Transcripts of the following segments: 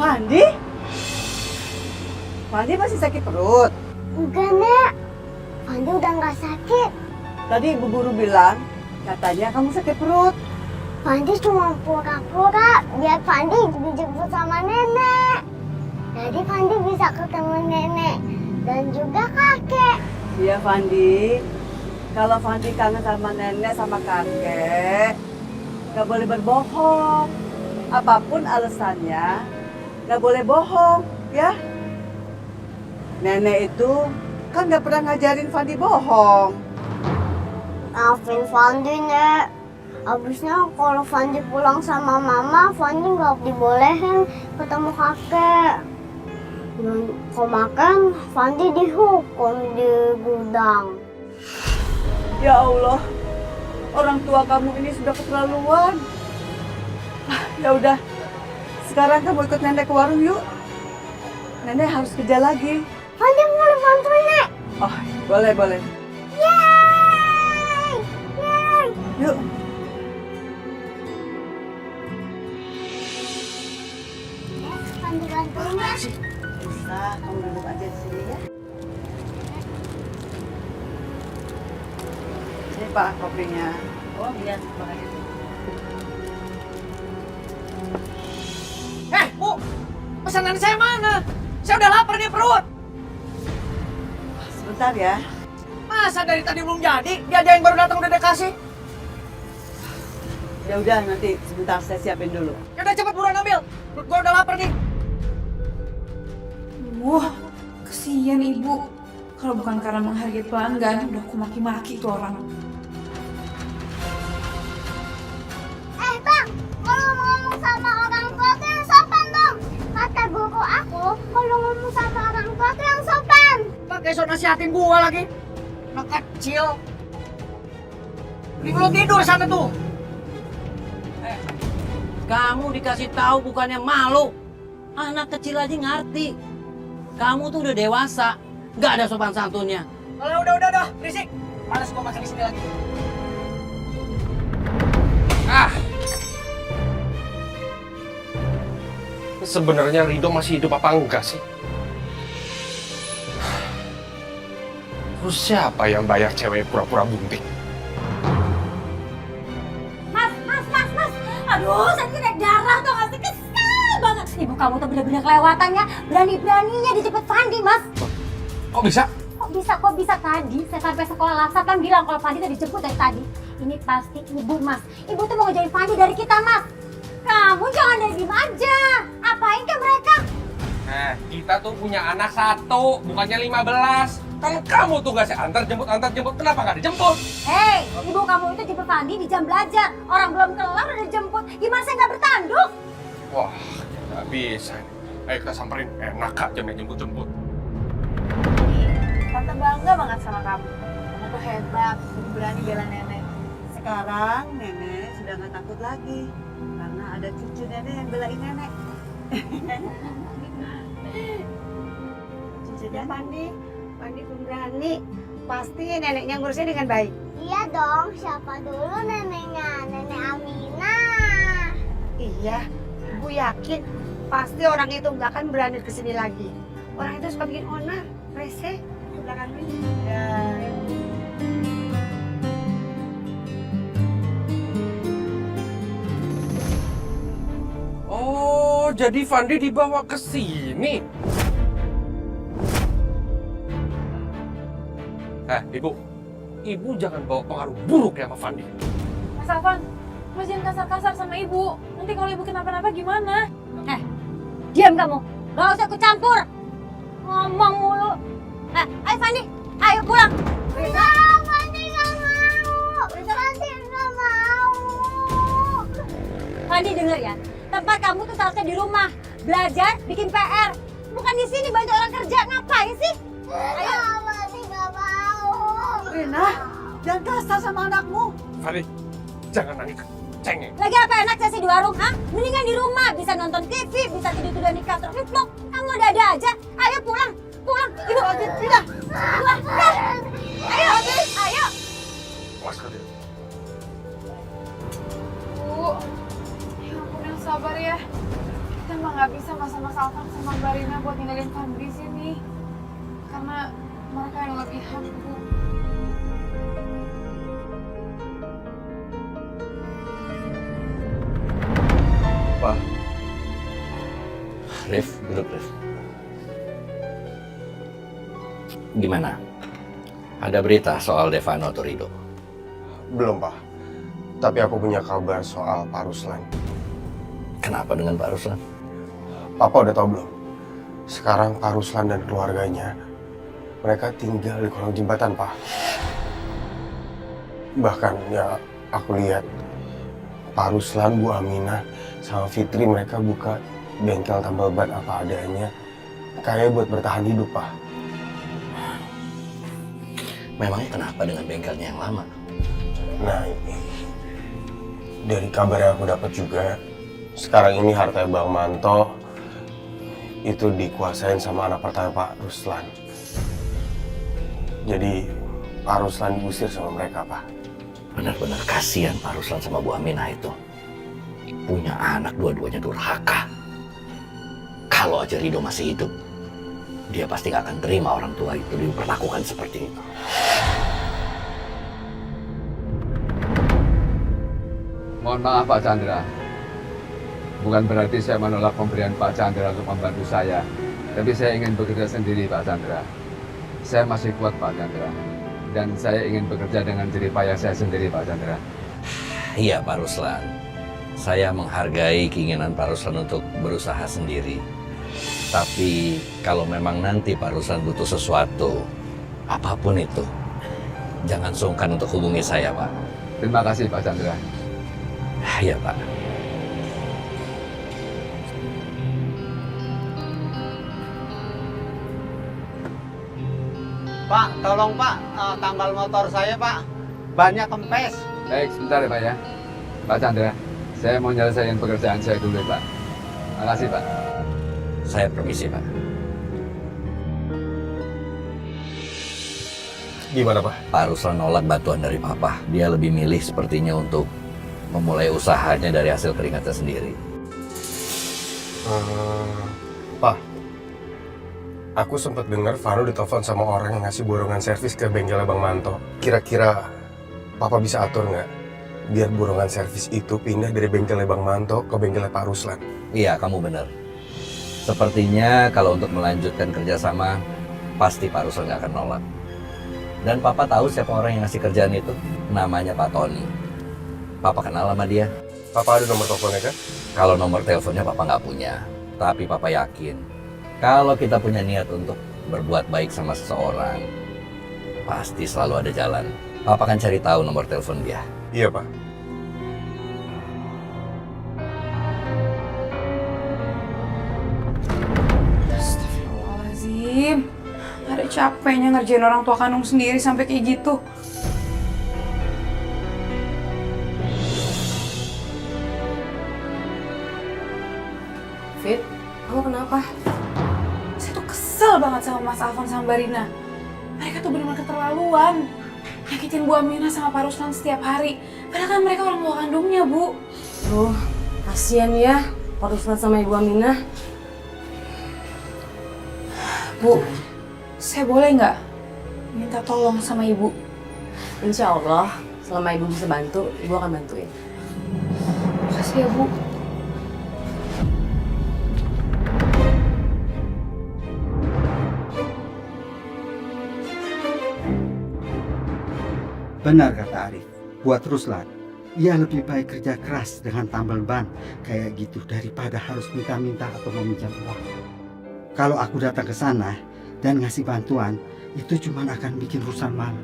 Fandi? Fandi masih sakit perut? Enggak, Nek. Fandi udah nggak sakit. Tadi ibu guru bilang, katanya kamu sakit perut. Fandi cuma pura-pura biar Fandi dijemput sama nenek. Jadi Fandi bisa ketemu nenek dan juga kakek. Iya Fandi, kalau Fandi kangen sama nenek sama kakek, gak boleh berbohong. Apapun alasannya, gak boleh bohong, ya. Nenek itu kan gak pernah ngajarin Fandi bohong. Maafin Fandi, Nek. Abisnya kalau Fandi pulang sama mama, Fandi nggak dibolehin ketemu kakek. Dan kemakan Fandi dihukum di gudang. Ya Allah, orang tua kamu ini sudah keterlaluan. Ya udah, sekarang kamu ikut nenek ke warung yuk. Nenek harus kerja lagi. Fandi boleh bantuin, Nek. Oh, boleh, boleh. Yeay! Yeay! Yuk. Fandi bantuin, Nek. Bisa, kamu duduk aja di sini ya. Ini Pak kopinya. Oh iya, makasih. Bu, pesanan saya mana? Saya udah lapar nih perut. Sebentar ya. Masa dari tadi belum jadi? Dia aja yang baru datang udah dikasih. Ya udah nanti sebentar saya siapin dulu. Ya udah cepet buruan ambil. Perut gua udah lapar nih. Wah, kesian ibu. Kalau bukan karena menghargai pelanggan, udah aku maki-maki tuh orang. Bang, kalau ngomong sama orang tua tuh yang sopan dong. Kata guru aku, kalau ngomong sama orang tua tuh yang sopan. Pakai sok nasihatin gua lagi. Anak kecil. Ini belum tidur sana tuh. Kamu dikasih tahu bukannya malu. Anak kecil aja ngerti. Kamu tuh udah dewasa, nggak ada sopan santunnya. Kalau udah, berisik. Males gua makan di sini lagi. Sebenarnya Rido masih hidup apa enggak sih? Terus siapa yang bayar cewek pura-pura bunting? Mas. Aduh, saya naik darah tuh nggak sih? Kesel banget. Ibu kamu tuh bener-bener kelewatan ya. Berani-beraninya dijemput Fandi, Mas. Kok bisa? Kok bisa tadi? Saya sampai sekolah, Satpam bilang kalau Fandi tuh dijemput dari tadi. Ini pasti ibu, Mas. Ibu tuh mau ngejain Fandi dari kita, Mas. Kamu jangan dari diem aja. Apain ke mereka? Kita tuh punya anak 1, bukannya 15. Kan kamu tuh nggak sih antar jemput, kenapa nggak dijemput? Hei, ibu kamu itu jemput Fandi di jam belajar. Orang belum kelar udah dijemput. Gimana saya nggak bertanduk? Wah, nggak bisa. Ayo kita samperin, enak aja nih jemput-jemput. Tante bangga banget sama kamu. Kamu tuh hebat, berani bela nenek. Sekarang nenek sudah nggak takut lagi. Karena ada cucu nenek yang belain nenek. Cucunya Fandi pemberani, pasti neneknya ngurusnya dengan baik. Iya dong, siapa dulu neneknya? Nenek Aminah. Iya, Ibu yakin pasti orang itu nggak akan berani kesini lagi. Orang itu suka bikin onar, rese, ke belakang ini. Ya. Oh, jadi Fandi dibawa ke sini. Ibu jangan bawa pengaruh buruk ya sama Fandi. Mas Alvan, Mas jangan kasar-kasar sama ibu. Nanti kalau ibu kenapa-napa gimana? Diam kamu. Gak usah ikut campur. Ngomong mulu. Ayo Fandi, ayo pulang. Enggak, Fandi nggak mau. Fandi nggak mau. Fandi denger ya, tempat kamu tuh seharusnya di rumah. Belajar, bikin PR. Bukan di sini bantu orang kerja. Ngapain sih? Ayo. Fandi nggak mau. Rina, jangan kasar sama anakmu. Fandi, jangan nangis. Cengeng. Lagi apa enak sih di warung, ha? Mendingan di rumah, bisa nonton TV, bisa tidur-tidur di kasur. Vlog, kamu ada aja. Ayo pulang, Ibu, tidak. Ayo, ayo. Mas Kadir. Bu, ya ampun yang sabar ya. Kita emang nggak bisa Mas Alvan sama Mbak Rina buat ninggalin Fandi di sini. Karena mereka yang lebih hak, Bu. Pak. Rif, duduk Rif. Gimana? Ada berita soal Devano atau Rido? Belum, Pak. Tapi aku punya kabar soal Pak Ruslan. Kenapa dengan Pak Ruslan? Papa udah tahu belum? Sekarang Pak Ruslan dan keluarganya, mereka tinggal di kolong jembatan, Pak. Bahkan ya aku lihat Pak Ruslan, Bu Aminah, sama Fitri mereka buka bengkel tambal ban apa adanya. Kayak buat bertahan hidup, Pak. Memangnya kenapa dengan bengkelnya yang lama? Nah, ini dari kabar yang aku dapat juga, sekarang ini harta Bang Manto itu dikuasain sama anak pertama Pak Ruslan. Jadi Pak Ruslan diusir sama mereka, Pak. Benar-benar kasihan Pak Ruslan sama Bu Aminah itu. Punya anak dua-duanya durhaka. Kalau aja Rido masih hidup, dia pasti gak akan terima orang tua itu diperlakukan seperti itu. Mohon maaf Pak Chandra. Bukan berarti saya menolak pemberian Pak Chandra untuk membantu saya. Tapi saya ingin bekerja sendiri Pak Chandra. Saya masih kuat Pak Chandra. Dan saya ingin bekerja dengan jerih payah saya sendiri Pak Chandra. Iya Pak Ruslan. Saya menghargai keinginan Pak Ruslan untuk berusaha sendiri. Tapi kalau memang nanti Pak Ruslan butuh sesuatu, apapun itu, jangan sungkan untuk hubungi saya Pak. Terima kasih Pak Chandra. Iya Pak. Pak, tolong Pak, tambal motor saya Pak. Bannya kempes. Baik, sebentar ya Pak ya. Pak Chandra, saya mau nyelesain pekerjaan saya dulu Pak. Terima kasih Pak. Saya permisi Pak. Gimana, Pak? Pak Ruslan nolak bantuan dari Papa. Dia lebih milih sepertinya untuk memulai usahanya dari hasil keringatnya sendiri. Pak, aku sempat dengar Vano ditelepon sama orang yang ngasih borongan servis ke bengkelnya Bang Manto. Kira-kira Papa bisa atur nggak biar borongan servis itu pindah dari bengkelnya Bang Manto ke bengkelnya Pak Ruslan? Iya, kamu benar. Sepertinya kalau untuk melanjutkan kerjasama, pasti Pak Ruslan nggak akan nolak. Dan Papa tahu siapa orang yang ngasih kerjaan itu. Namanya Pak Tony. Papa kenal sama dia. Papa ada nomor teleponnya kan? Kalau nomor teleponnya Papa nggak punya. Tapi Papa yakin, kalau kita punya niat untuk berbuat baik sama seseorang, pasti selalu ada jalan. Papa akan cari tahu nomor telepon dia. Iya, Pak. Astagfirullahaladzim. Ada capeknya ngerjain orang tua kandung sendiri sampai kayak gitu. Fit, kamu kenapa? Saya tuh kesel banget sama Mas Alvan sama Mbak Rina. Mereka tuh benar-benar keterlaluan. Nyakitin Bu Aminah sama Pak Ruslan setiap hari. Padahal kan mereka orang tua kandungnya, Bu. Duh, kasihan ya Pak Ruslan sama Ibu Aminah. Bu, saya boleh nggak minta tolong sama Ibu? Insya Allah, selama Ibu bisa bantu, Ibu akan bantuin. Makasih ya, Bu. Benar kata Arif, buat Ruslan, ia lebih baik kerja keras dengan tambal ban kayak gitu daripada harus minta-minta atau meminjam uang. Kalau aku datang ke sana dan ngasih bantuan, itu cuma akan bikin Ruslan malu.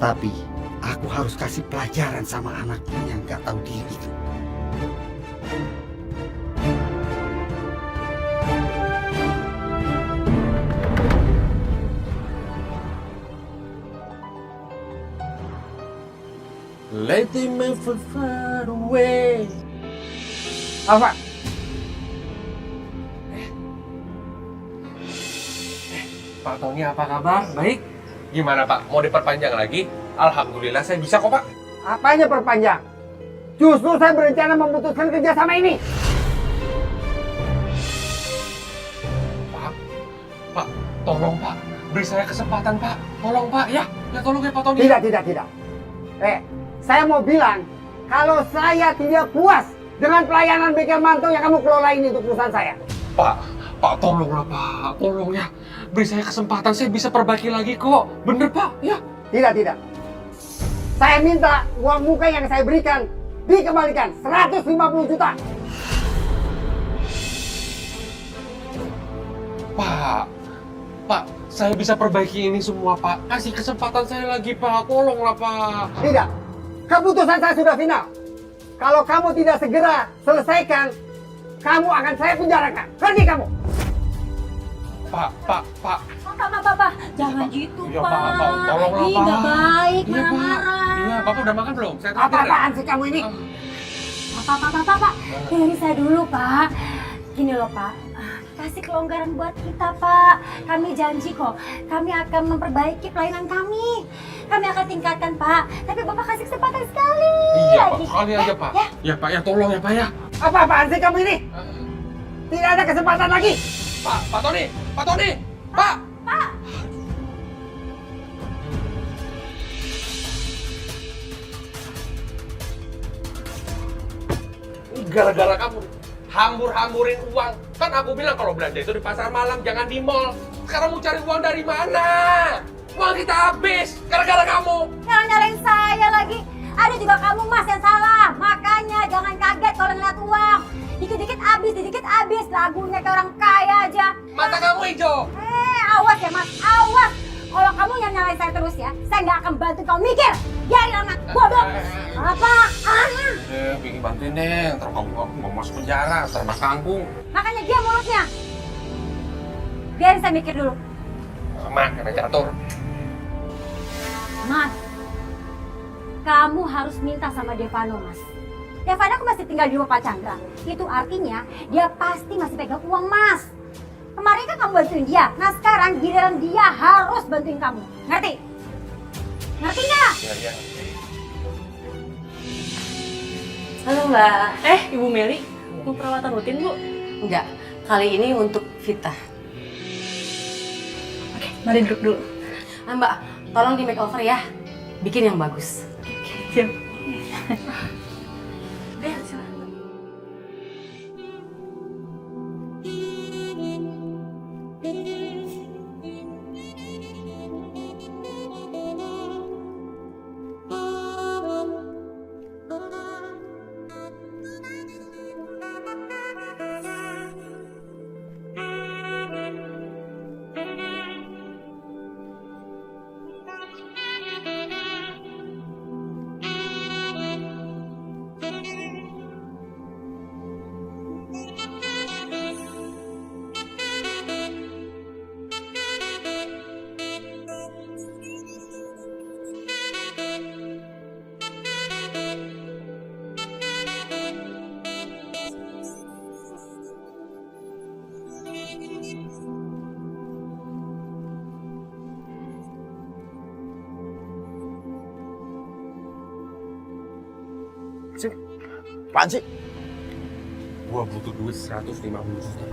Tapi aku harus kasih pelajaran sama anaknya yang gak tahu diri itu. Let them move far away. Apa? Pak Tony, apa kabar? Baik. Gimana Pak? Mau diperpanjang lagi? Alhamdulillah saya bisa kok Pak. Apanya perpanjang? Justru saya berencana memutuskan kerjasama ini. Pak, tolong Pak, beri saya kesempatan Pak. Tolong Pak, ya tolong ya Pak Tony. Tidak. Saya mau bilang, kalau saya tidak puas dengan pelayanan bengkel mantu yang kamu kelola ini untuk perusahaan saya. Pak, tolonglah Pak, tolong ya. Beri saya kesempatan, saya bisa perbaiki lagi kok. Bener Pak, ya. Tidak. Saya minta uang muka yang saya berikan dikembalikan 150 juta. Pak, saya bisa perbaiki ini semua Pak. Kasih kesempatan saya lagi Pak, tolonglah Pak. Tidak, keputusan saya sudah final. Kalau kamu tidak segera selesaikan, kamu akan saya penjarakan. Pergi kamu. Pak. Bapak, jangan gitu, Iya, Pak. Pak, tolonglah, Ih, Pak. nggak baik, Iya, Pak. marah-marah. Iya, Bapak udah makan belum? Saya traktir ya. Apa-apaan sih kamu ini? Pak, dengerin saya dulu, Pak. Gini loh, Pak. Kasih kelonggaran buat kita, Pak. Kami janji kok, kami akan memperbaiki pelayanan kami. Kami akan tingkatkan, Pak. Tapi Bapak kasih kesempatan sekali Iya, Pak. lagi. Sekali aja, Pak. Ya, Pak, ya tolong ya, Pak ya. Apa-apaan sih kamu ini? Tidak ada kesempatan lagi. Pak Tony. Pak. Gara-gara kamu hambur-hamburin uang. Kan aku bilang kalau belanja itu di pasar malam, jangan di mall. Sekarang mau cari uang dari mana? Uang kita habis gara-gara kamu. Nyalain saya lagi. Ada juga kamu, Mas, yang salah. Makanya jangan kaget kalau ngeliat uang. Dikit-dikit habis. Lagunya kayak orang kaya aja. Mata kamu hijau. Awas ya, Mas. Awas. Kalau kamu yang nyalain saya terus ya, saya nggak akan bantu kamu mikir. Biarin anak bodoh. Apaan? Bikin bantuin deh. Ntar kamu mau masuk penjara, ternak kangkung. Makanya dia mulutnya. Biarin saya mikir dulu. Mak, kena catur. Mas, kamu harus minta sama Devano, Mas. Devano aku masih tinggal di rumah Pak Chandra. Itu artinya dia pasti masih pegang uang, Mas. Kemarin kan kamu bantuin dia. Nah sekarang giliran dia harus bantuin kamu. Ngerti? Ngerti nggak? Iya. Halo Mbak. Ibu Meli, mau perawatan rutin Bu? Enggak, kali ini untuk Vita. Oke, mari duduk dulu. Mbak, tolong di makeover ya. Bikin yang bagus. Oke, siap. Silakan. Apaan sih? Gua butuh duit 150 juta.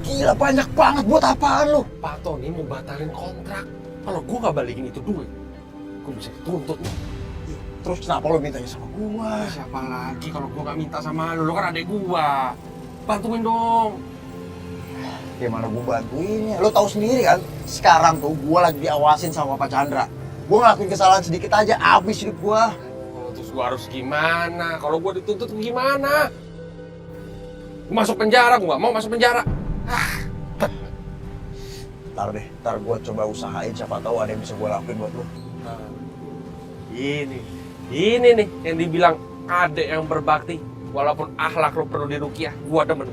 Gila banyak banget, buat apaan lu? Pak Tony mau batalin kontrak. Kalau gua nggak balikin itu duit, gua bisa dituntut nih. Terus kenapa lu mintanya sama gua? Siapa lagi kalau gua nggak minta sama lu? Lu kan adek gua. Bantuin dong. Gimana gua bantuinnya? Lu tahu sendiri kan, sekarang tuh gua lagi diawasin sama Pak Chandra. Gua ngelakuin kesalahan sedikit aja, habis hidup gua. Terus gua harus gimana? Kalau gua dituntut gimana? Gua masuk penjara, gua nggak mau masuk penjara. Ntar gua coba usahain, siapa tahu ada yang bisa gua lakuin buat lu. Ini nih yang dibilang adek yang berbakti. Walaupun akhlak lo perlu dirukiah, gua demen.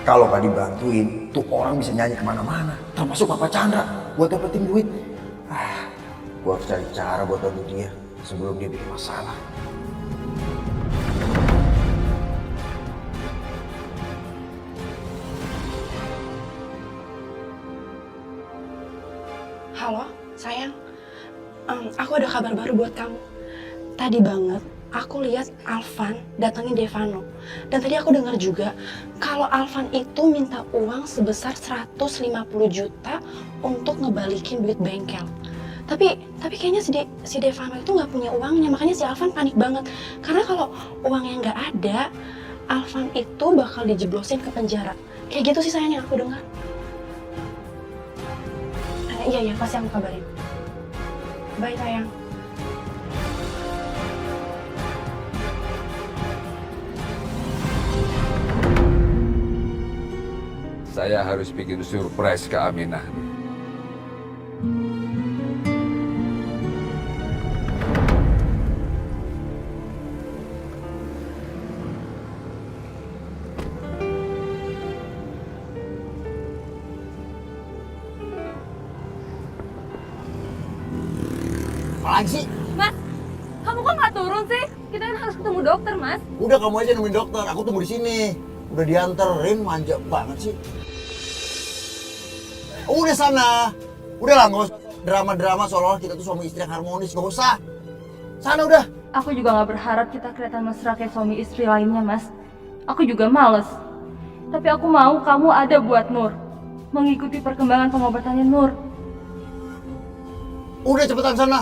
Kalau gak dibantuin, tuh orang bisa nyanyi kemana-mana. Termasuk Papa Chandra, buat dapetin duit. Gua harus cari cara buat bantu dia sebelum dia bikin masalah. Halo, sayang. Aku ada kabar baru buat kamu. tadi banget aku lihat Alvan datangin Devano. Dan tadi aku dengar juga kalau Alvan itu minta uang sebesar 150 juta untuk ngebalikin duit bengkel. Tapi kayaknya si Devano itu nggak punya uangnya, makanya si Alvan panik banget. Karena kalau uangnya nggak ada, Alvan itu bakal dijeblosin ke penjara. Kayak gitu sih sayang yang aku dengar. Iya, pasti aku kabarin. Bye sayang. Saya harus bikin surprise ke Aminah. Apalagi sih? Mas, kamu kok nggak turun sih? Kita kan harus ketemu dokter, Mas. Udah kamu aja nemuin dokter, aku tunggu di sini. Udah dianterin, manja banget sih. Udah sana. Udahlah, nggak usah drama-drama seolah-olah kita tuh suami istri yang harmonis, nggak usah. Sana udah. Aku juga nggak berharap kita kelihatan mesra kayak suami istri lainnya, Mas. Aku juga males. Tapi aku mau kamu ada buat Nur. Mengikuti perkembangan pengobatannya Nur. Udah cepetan sana.